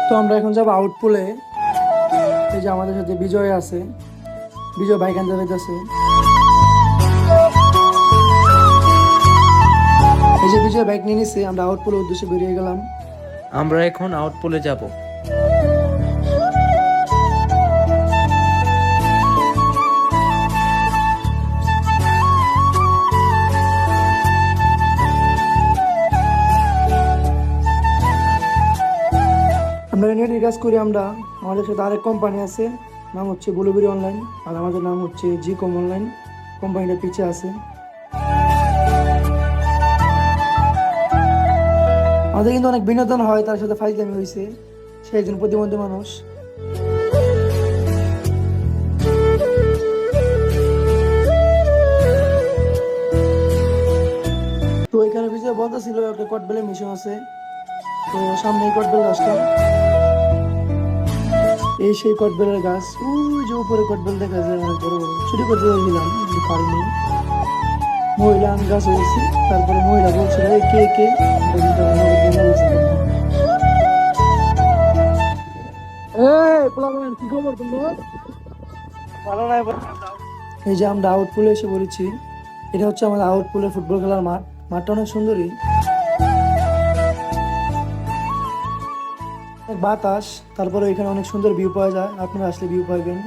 তো আমরা এখন যাবো আউটপুলে। এই যে আমাদের সাথে বিজয় আছে, বিজয় বাইক আনতে যাইতেছে। এই যে বিজয় বাইক নিয়ে নিচ্ছে, আমরা আউটপুলের উদ্দেশ্যে বেরিয়ে গেলাম। আমরা এখন আউটপুলে যাব। আমরা নেটের কাজ করি। আমরা আমাদের সাথে আরেক কোম্পানি আছে, নাম হচ্ছে ব্লুবেরি অনলাইন, আর আমাদের নাম হচ্ছে জিকম অনলাইন। কোম্পানিটা পিছিয়ে আছে। আমাদের কিন্তু অনেক বিনোদন হয়, তার সাথে ফাইজলামি হয়েছে। সে একজন প্রতিবন্ধী মানুষ। তো এখানে বিজয় বলতেছিল একটা কটবেলের মিশন আছে, তো সামনে কটবেল গাছটা, এই সেই কটবেলের গাছ। ওই যে উপরে কটবেল দেখা যায় অনেক বড় বড়। চুরি করতে গেছিলাম কিন্তু পারিনি। মহিলা আম গাছ হয়েছি, তারপরে মহিলা বলছিল এই কে কে কি খবর তোমার? ভালো নাই। এই যে আমরা আউটপুলে এসে বলেছি, এটা হচ্ছে আমাদের আউটপুলের ফুটবল খেলার মাঠ। মাঠটা অনেক সুন্দরী, বাতাস, তারপরে এখানে অনেক সুন্দর ভিউ পাওয়া যায়। আপনারা আসলে ভিউ পাইবেন।